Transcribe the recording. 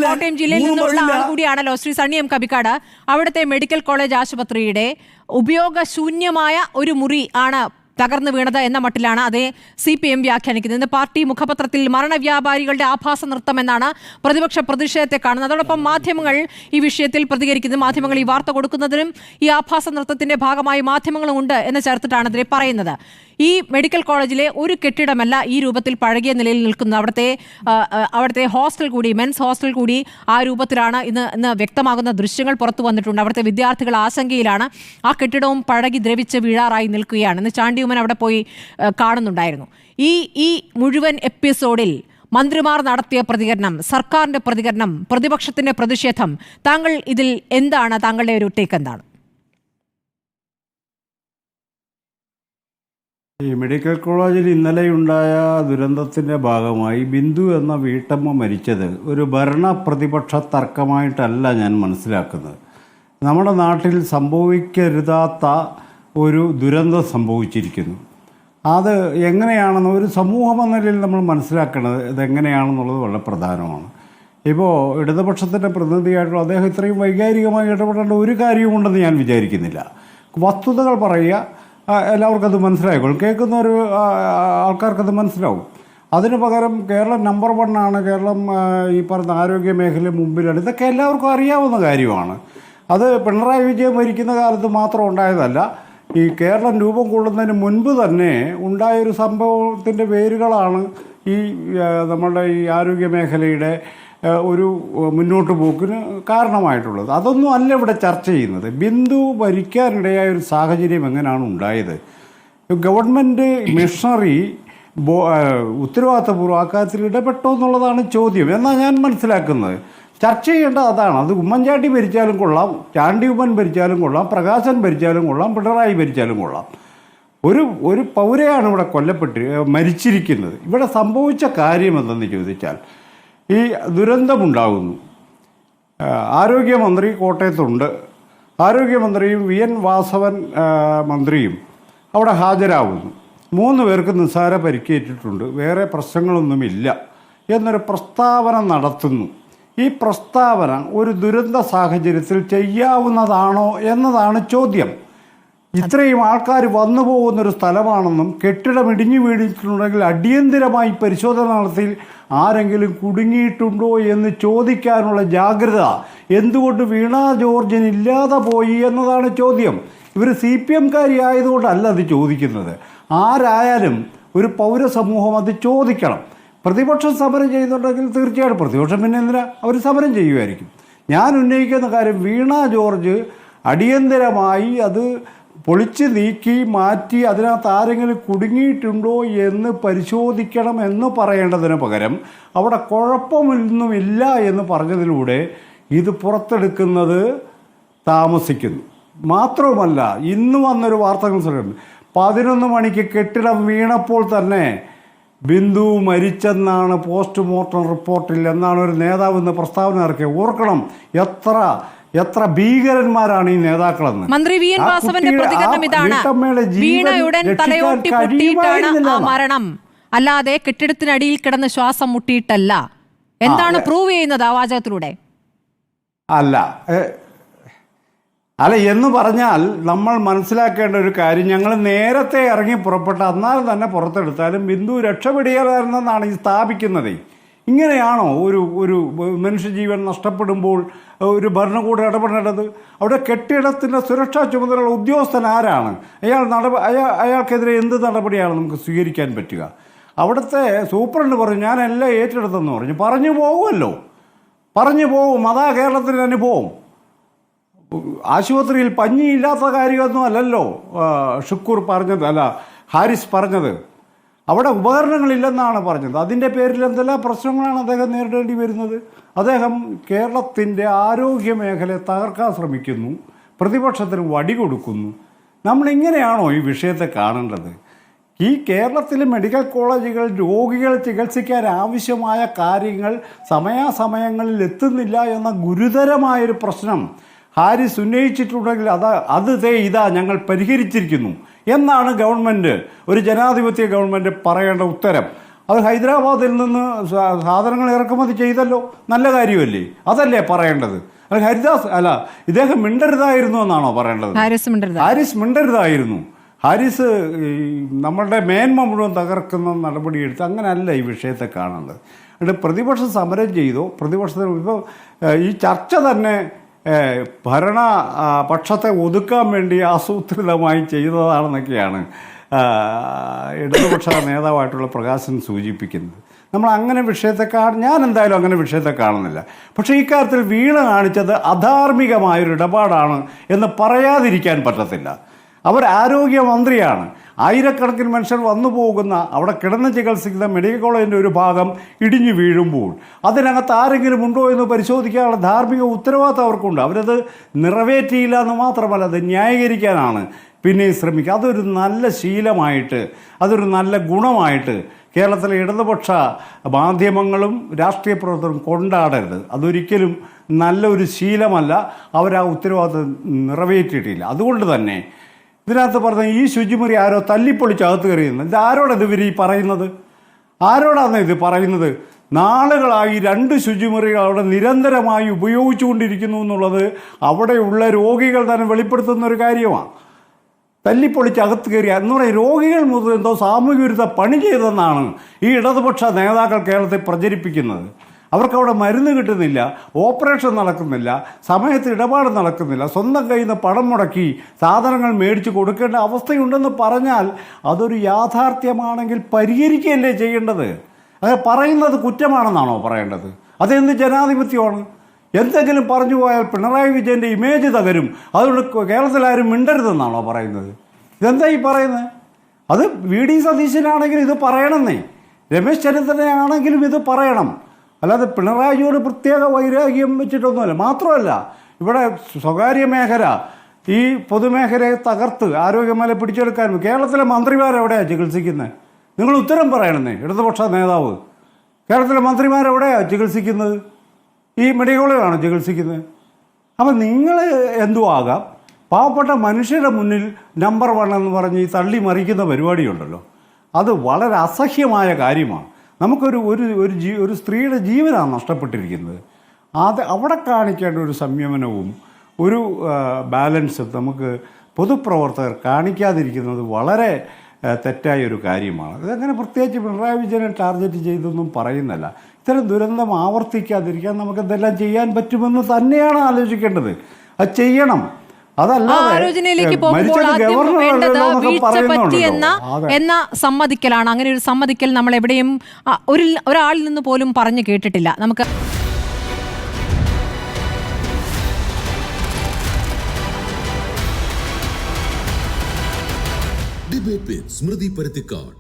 കോട്ടയം ജില്ലയിൽ നിന്നുള്ള ആൾ കൂടിയാണല്ലോ ശ്രീ സണ്ണി എം കബിക്കാട്. അവിടുത്തെ മെഡിക്കൽ കോളേജ് ആശുപത്രിയുടെ ഉപയോഗശൂന്യമായ ഒരു മുറി ആണ് തകർന്നു വീണത് എന്ന മട്ടിലാണ് അതേ CPM വ്യാഖ്യാനിക്കുന്നത്. ഇന്ന് പാർട്ടി മുഖപത്രത്തിൽ മരണവ്യാപാരികളുടെ ആഭാസ നൃത്തം എന്നാണ് പ്രതിപക്ഷ പ്രതിഷേധത്തെ കാണുന്നത്. അതോടൊപ്പം മാധ്യമങ്ങൾ ഈ വിഷയത്തിൽ പ്രതികരിക്കുന്നത്, മാധ്യമങ്ങൾ ഈ വാർത്ത കൊടുക്കുന്നതിനും ഈ ആഭാസ നൃത്തത്തിന്റെ ഭാഗമായി മാധ്യമങ്ങളും ഉണ്ട് എന്ന് ചേർത്തിട്ടാണ് അതിനെ പറയുന്നത്. ഈ മെഡിക്കൽ കോളേജിലെ ഒരു കെട്ടിടമല്ല ഈ രൂപത്തിൽ പഴകിയ നിലയിൽ നിൽക്കുന്നത്. അവിടുത്തെ ഹോസ്റ്റൽ കൂടി, മെൻസ് ഹോസ്റ്റൽ കൂടി ആ രൂപത്തിലാണ് ഇന്ന് വ്യക്തമാകുന്ന ദൃശ്യങ്ങൾ പുറത്തു വന്നിട്ടുണ്ട്. അവിടുത്തെ വിദ്യാർത്ഥികൾ ആശങ്കയിലാണ്. ആ കെട്ടിടവും പഴകി ദ്രവിച്ച് വീഴാറായി നിൽക്കുകയാണ്. ഇന്ന് ചാണ്ടി ഉമ്മൻ അവിടെ പോയി കാണുന്നുണ്ടായിരുന്നു. ഈ മുഴുവൻ എപ്പിസോഡിൽ മന്ത്രിമാർ നടത്തിയ പ്രതികരണം, സർക്കാരിന്റെ പ്രതികരണം, പ്രതിപക്ഷത്തിന്റെ പ്രതിഷേധം, താങ്കൾ ഇതിൽ എന്താണ്, താങ്കളുടെ ഒരു ടേക്ക് എന്താണ്? ഈ മെഡിക്കൽ കോളേജിൽ ഇന്നലെയുണ്ടായ ദുരന്തത്തിൻ്റെ ഭാഗമായി ബിന്ദു എന്ന വീട്ടമ്മ മരിച്ചത് ഒരു ഭരണ പ്രതിപക്ഷ തർക്കമായിട്ടല്ല ഞാൻ മനസ്സിലാക്കുന്നത്. നമ്മുടെ നാട്ടിൽ സംഭവിക്കരുതാത്ത ഒരു ദുരന്തം സംഭവിച്ചിരിക്കുന്നു. അത് എങ്ങനെയാണെന്ന് ഒരു സമൂഹം എന്ന നിലയിൽ നമ്മൾ മനസ്സിലാക്കേണ്ടത് ഇതെങ്ങനെയാണെന്നുള്ളത് വളരെ പ്രധാനമാണ്. ഇപ്പോൾ ഇടതുപക്ഷത്തിൻ്റെ പ്രതിനിധിയായിട്ടുള്ള അദ്ദേഹം ഇത്രയും വൈകാരികമായി ഇടപെടേണ്ട ഒരു കാര്യവുമുണ്ടെന്ന് ഞാൻ വിചാരിക്കുന്നില്ല. വസ്തുതകൾ പറയുക, എല്ലാവർക്കും അത് മനസ്സിലായിക്കോളും, കേൾക്കുന്ന ഒരു ആൾക്കാർക്കത് മനസ്സിലാവും. അതിന് പകരം കേരളം നമ്പർ 1 ആണ്, കേരളം ഈ പറഞ്ഞ ആരോഗ്യ മേഖല മുമ്പിലാണ്, ഇതൊക്കെ എല്ലാവർക്കും അറിയാവുന്ന കാര്യമാണ്. അത് പിണറായി വിജയൻ ഭരിക്കുന്ന കാലത്ത് മാത്രം ഉണ്ടായതല്ല. ഈ കേരളം രൂപം കൊള്ളുന്നതിന് മുൻപ് തന്നെ ഉണ്ടായൊരു സംഭവത്തിൻ്റെ വേരുകളാണ് ഈ നമ്മുടെ ഈ ആരോഗ്യ മേഖലയുടെ ഒരു മുന്നോട്ട് പോക്കിന് കാരണമായിട്ടുള്ളത്. അതൊന്നും അല്ല ഇവിടെ ചർച്ച ചെയ്യുന്നത്. ബിന്ദു ഭരിക്കാനിടയായ ഒരു സാഹചര്യം എങ്ങനെയാണ് ഉണ്ടായത്? ഗവൺമെൻറ് മിഷണറി ഉത്തരവാദിത്തപൂർവ്വം അക്കാര്യത്തിൽ ഇടപെട്ടോ എന്നുള്ളതാണ് ചോദ്യം എന്നാണ് ഞാൻ മനസ്സിലാക്കുന്നത്. ചർച്ച ചെയ്യേണ്ടത് അതാണ്. അത് ഉമ്മൻചാണ്ടി ഭരിച്ചാലും കൊള്ളാം, ചാണ്ടി ഉമ്മൻ ഭരിച്ചാലും കൊള്ളാം, പ്രകാശൻ ഭരിച്ചാലും കൊള്ളാം, പിണറായി ഭരിച്ചാലും കൊള്ളാം. ഒരു പൗരയാണ് ഇവിടെ മരിച്ചിരിക്കുന്നത്. ഇവിടെ സംഭവിച്ച കാര്യം എന്തെന്ന് ചോദിച്ചാൽ, ഈ ദുരന്തമുണ്ടാകുന്നു. ആരോഗ്യമന്ത്രി കോട്ടയത്തുണ്ട്. ആരോഗ്യമന്ത്രിയും VN വാസവൻ മന്ത്രിയും അവിടെ ഹാജരാകുന്നു. 3 പേർക്ക് നിസ്സാര പരിക്കേറ്റിട്ടുണ്ട്, വേറെ പ്രശ്നങ്ങളൊന്നുമില്ല എന്നൊരു പ്രസ്താവന നടത്തുന്നു. ഈ പ്രസ്താവന ഒരു ദുരന്ത സാഹചര്യത്തിൽ ചെയ്യാവുന്നതാണോ എന്നതാണ് ചോദ്യം. ഇത്രയും ആൾക്കാർ വന്നു പോകുന്നൊരു സ്ഥലമാണെന്നും കെട്ടിടം ഇടിഞ്ഞു വീണിട്ടുണ്ടെങ്കിൽ അടിയന്തിരമായി പരിശോധന നടത്തി ആരെങ്കിലും കുടുങ്ങിയിട്ടുണ്ടോ എന്ന് ചോദിക്കാനുള്ള ജാഗ്രത എന്തുകൊണ്ട് വീണ ജോർജിന് ഇല്ലാതെ പോയി എന്നതാണ് ചോദ്യം. ഇവർ CPM-കാരി ആയതുകൊണ്ടല്ല അത് ചോദിക്കുന്നത്. ആരായാലും ഒരു പൗരസമൂഹം അത് ചോദിക്കണം. പ്രതിപക്ഷം സമരം ചെയ്യുന്നുണ്ടെങ്കിൽ തീർച്ചയായിട്ടും പ്രതിപക്ഷം പിന്നെ എന്തിനാ അവർ സമരം ചെയ്യുമായിരിക്കും. ഞാൻ ഉന്നയിക്കുന്ന കാര്യം, വീണ ജോർജ് അടിയന്തരമായി അത് പൊളിച്ച് നീക്കി മാറ്റി അതിനകത്ത് ആരെങ്കിലും കുടുങ്ങിയിട്ടുണ്ടോ എന്ന് പരിശോധിക്കണം എന്ന് പറയേണ്ടതിന് പകരം അവിടെ കുഴപ്പമൊന്നുമില്ല എന്ന് പറഞ്ഞതിലൂടെ ഇത് പുറത്തെടുക്കുന്നത് താമസിക്കുന്നു. മാത്രവുമല്ല, ഇന്ന് വന്നൊരു വാർത്തകൾ ശ്രമിക്കുന്നു, 11 മണിക്ക് കെട്ടിടം വീണപ്പോൾ തന്നെ ബിന്ദു മരിച്ചെന്നാണ് പോസ്റ്റ്മോർട്ടം റിപ്പോർട്ടിൽ എന്നാണ് ഒരു നേതാവ് ഇന്ന് പ്രസ്താവന ഇറക്കിയത്. ഓർക്കണം എത്ര ഭീകരന്മാരാണ് ഈ നേതാക്കളെന്ന്. മന്ത്രി VN വാസവന്റെ പ്രതികരണം ഇതാണ്: വീണയുടൻ തലയോട്ടി പൊട്ടിയിട്ടാണ് ആ മരണം, അല്ലാതെ കെട്ടിടത്തിനടിയിൽ കിടന്ന് ശ്വാസം മുട്ടിയിട്ടല്ല. എന്താണ് പ്രൂവ് ചെയ്യുന്നത് ആ വാചകത്തിലൂടെ? അല്ല എന്ന് പറഞ്ഞാൽ നമ്മൾ മനസ്സിലാക്കേണ്ട ഒരു കാര്യം, ഞങ്ങൾ നേരത്തെ ഇറങ്ങി പുറപ്പെട്ട അന്നാലും തന്നെ പുറത്തെടുത്താലും ബിന്ദു രക്ഷപ്പെടുകയാണെന്നാണ് ഈ സ്ഥാപിക്കുന്നത്. ഇങ്ങനെയാണോ ഒരു മനുഷ്യജീവൻ നഷ്ടപ്പെടുമ്പോൾ ഒരു ഭരണകൂടം ഇടപെടേണ്ടത്? അവിടെ കെട്ടിടത്തിൻ്റെ സുരക്ഷാ ചുമതലയുള്ള ഉദ്യോഗസ്ഥൻ ആരാണ്? അയാൾക്കെതിരെ എന്ത് നടപടിയാണ് നമുക്ക് സ്വീകരിക്കാൻ പറ്റുക? അവിടുത്തെ സൂപ്രണ്ട് പറഞ്ഞു ഞാൻ എല്ലാം ഏറ്റെടുത്തെന്ന് പറഞ്ഞു പോകുമല്ലോ, പറഞ്ഞു പോകും. അതാ കേരളത്തിൻ്റെ അനുഭവം. ആശുപത്രിയിൽ പഞ്ഞിയില്ലാത്ത കാര്യമൊന്നും അല്ലല്ലോ ഷുക്കൂർ പറഞ്ഞത്, അല്ല ഹാരിസ് പറഞ്ഞത്. അവിടെ ഉപകരണങ്ങളില്ലെന്നാണ് പറഞ്ഞത്. അതിൻ്റെ പേരിൽ എന്തെല്ലാം പ്രശ്നങ്ങളാണ് അദ്ദേഹം നേരിടേണ്ടി വരുന്നത്. അദ്ദേഹം കേരളത്തിൻ്റെ ആരോഗ്യ മേഖലയെ തകർക്കാൻ ശ്രമിക്കുന്നു, പ്രതിപക്ഷത്തിന് വടി കൊടുക്കുന്നു. നമ്മളിങ്ങനെയാണോ ഈ വിഷയത്തെ കാണേണ്ടത്? ഈ കേരളത്തിലെ മെഡിക്കൽ കോളേജുകൾ രോഗികൾ ചികിത്സിക്കാൻ ആവശ്യമായ കാര്യങ്ങൾ സമയാസമയങ്ങളിൽ എത്തുന്നില്ല എന്ന ഗുരുതരമായൊരു പ്രശ്നം ഹാരിസ് ഉന്നയിച്ചിട്ടുണ്ടെങ്കിൽ ഇതാ ഞങ്ങൾ പരിഹരിച്ചിരിക്കുന്നു എന്നാണ് ഗവൺമെൻറ്, ഒരു ജനാധിപത്യ ഗവൺമെൻറ് പറയേണ്ട ഉത്തരം. അവർ ഹൈദരാബാദിൽ നിന്ന് സാധനങ്ങൾ ഇറക്കുമതി ചെയ്തല്ലോ, നല്ല കാര്യമല്ലേ? അതല്ലേ പറയേണ്ടത്? അല്ല ഇദ്ദേഹം മിണ്ടരുതായിരുന്നു എന്നാണോ പറയേണ്ടത്? ഹാരിസ് മിണ്ടരുതായിരുന്നു. ഹാരിസ് നമ്മളുടെ മേന്മ മുഴുവൻ തകർക്കുന്ന നടപടിയെടുത്ത് അങ്ങനെയല്ല ഈ വിഷയത്തെ കാണേണ്ടത്. എന്നിട്ട് പ്രതിപക്ഷം സമരം ചെയ്തോ, പ്രതിപക്ഷത്തിന് ഇപ്പോൾ ഈ ചർച്ച തന്നെ ഭരണപക്ഷത്തെ ഒതുക്കാൻ വേണ്ടി ആസൂത്രിതമായി ചെയ്തതാണെന്നൊക്കെയാണ് ഇടതുപക്ഷ നേതാവായിട്ടുള്ള പ്രകാശൻ സൂചിപ്പിക്കുന്നത്. നമ്മൾ അങ്ങനെ വിഷയത്തെ ഞാൻ എന്തായാലും അങ്ങനെ വിഷയത്തെ കാണുന്നില്ല. പക്ഷേ ഇക്കാര്യത്തിൽ വീണ കാണിച്ചത് അധാർമികമായൊരു ഇടപാടാണ് എന്ന് പറയാതിരിക്കാൻ പറ്റത്തില്ല. അവർ ആരോഗ്യമന്ത്രിയാണ്. ആയിരക്കണക്കിന് മനുഷ്യർ വന്നു പോകുന്ന, അവിടെ കിടന്ന് ചികിത്സിക്കുന്ന മെഡിക്കൽ കോളേജിൻ്റെ ഒരു ഭാഗം ഇടിഞ്ഞു വീഴുമ്പോൾ അതിനകത്ത് ആരെങ്കിലും ഉണ്ടോ എന്ന് പരിശോധിക്കാനുള്ള ധാർമ്മിക ഉത്തരവാദിത്തം അവർക്കുണ്ട്. അവരത് നിറവേറ്റിയില്ല എന്ന് മാത്രമല്ല, അത് ന്യായീകരിക്കാനാണ് പിന്നെയും ശ്രമിക്കുക. അതൊരു നല്ല ശീലമായിട്ട്, അതൊരു നല്ല ഗുണമായിട്ട് കേരളത്തിലെ ഇടതുപക്ഷ മാധ്യമങ്ങളും രാഷ്ട്രീയ പ്രവർത്തകരും കൊണ്ടാടരുത്. അതൊരിക്കലും നല്ലൊരു ശീലമല്ല. അവരാ ഉത്തരവാദിത്തം നിറവേറ്റിയിട്ടില്ല. അതുകൊണ്ട് തന്നെ ഇതിനകത്ത് പറഞ്ഞ ഈ ശുചിമുറി ആരോ തല്ലിപ്പൊളിച്ച് അകത്ത് കയറിയുന്നത്, ഇത് ആരോടത് ഇവർ ഈ പറയുന്നത്? ആരോടാണ് ഇത് പറയുന്നത്? നാളുകളായി 2 ശുചിമുറികൾ അവിടെ നിരന്തരമായി ഉപയോഗിച്ചുകൊണ്ടിരിക്കുന്നു എന്നുള്ളത് അവിടെയുള്ള രോഗികൾ തന്നെ വെളിപ്പെടുത്തുന്ന ഒരു കാര്യമാണ്. തല്ലിപ്പൊളിച്ച് അകത്ത് കയറിയ എന്ന് പറയും രോഗികൾ മുതൽ എന്തോ സാമൂഹ്യ വിരുദ്ധ പണി ചെയ്തെന്നാണ് ഈ ഇടതുപക്ഷ നേതാക്കൾ കേരളത്തിൽ പ്രചരിപ്പിക്കുന്നത്. അവർക്കവിടെ മരുന്ന് കിട്ടുന്നില്ല, ഓപ്പറേഷൻ നടക്കുന്നില്ല, സമയത്ത് ഇടപാട് നടക്കുന്നില്ല, സ്വന്തം കയ്യിൽ നിന്ന് പണം മുടക്കി സാധനങ്ങൾ മേടിച്ച് കൊടുക്കേണ്ട അവസ്ഥയുണ്ടെന്ന് പറഞ്ഞാൽ അതൊരു യാഥാർത്ഥ്യമാണെങ്കിൽ പരിഹരിക്കുകയല്ലേ ചെയ്യേണ്ടത്? അത് പറയുന്നത് കുറ്റമാണെന്നാണോ പറയേണ്ടത്? അതെന്ത് ജനാധിപത്യമാണ്? എന്തെങ്കിലും പറഞ്ഞു പോയാൽ പിണറായി വിജയൻ്റെ ഇമേജ് തകരും, അതുകൊണ്ട് കേരളത്തിലാരും മിണ്ടരുതെന്നാണോ പറയുന്നത്? ഇതെന്താ ഈ പറയുന്നത്? അത് VD സതീശനാണെങ്കിലും ഇത് പറയണമെന്നേ, രമേശ് ചെന്നിത്തലയാണെങ്കിലും ഇത് പറയണം. അല്ലാതെ പിണറായിയോട് പ്രത്യേക വൈരാഗ്യം വെച്ചിട്ടൊന്നുമല്ല. മാത്രമല്ല, ഇവിടെ സ്വകാര്യ മേഖല ഈ പൊതുമേഖലയെ തകർത്ത് ആരോഗ്യമേഖല പിടിച്ചെടുക്കാൻ കേരളത്തിലെ മന്ത്രിമാരെവിടെയാണ് ചികിത്സിക്കുന്നത്? നിങ്ങൾ ഉത്തരം പറയണമെന്നേ ഇടതുപക്ഷ നേതാവ്. കേരളത്തിലെ മന്ത്രിമാരെവിടെയാണ് ചികിത്സിക്കുന്നത്? ഈ മെഡിക്കൽ കോളേജിലാണോ ചികിത്സിക്കുന്നത്? അപ്പം നിങ്ങൾ എന്തു ആകാം, പാവപ്പെട്ട മനുഷ്യരുടെ മുന്നിൽ നമ്പർ 1 എന്ന് പറഞ്ഞ് ഈ തള്ളി മറിക്കുന്ന പരിപാടിയുണ്ടല്ലോ, അത് വളരെ അസഹ്യമായ കാര്യമാണ്. നമുക്കൊരു ഒരു സ്ത്രീയുടെ ജീവനാണ് നഷ്ടപ്പെട്ടിരിക്കുന്നത്. അവിടെ കാണിക്കേണ്ട ഒരു സംയമനവും ഒരു ബാലൻസും നമുക്ക് പൊതുപ്രവർത്തകർ കാണിക്കാതിരിക്കുന്നത് വളരെ തെറ്റായ ഒരു കാര്യമാണ്. അതങ്ങനെ പ്രത്യേകിച്ച് പിണറായി വിജയനെ ടാർഗറ്റ് ചെയ്തൊന്നും പറയുന്നില്ല. ഇത്തരം ദുരന്തം ആവർത്തിക്കാതിരിക്കാൻ നമുക്ക് എന്തെല്ലാം ചെയ്യാൻ പറ്റുമെന്ന് തന്നെയാണ് ആലോചിക്കേണ്ടത്. അത് ചെയ്യണം. ആലോചനയിലേക്ക് പോകുമ്പോൾ ആദ്യം വേണ്ടത് വീഴ്ച എന്ന സമ്മതിക്കലാണ്. അങ്ങനെ ഒരു സമ്മതിക്കൽ നമ്മൾ എവിടെയും ഒരാളിൽ നിന്ന് പോലും പറഞ്ഞു കേട്ടിട്ടില്ല. നമുക്ക് ഡിബേറ്റ് വിത്ത് സ്മൃതി പരുത്തിക്കാട്.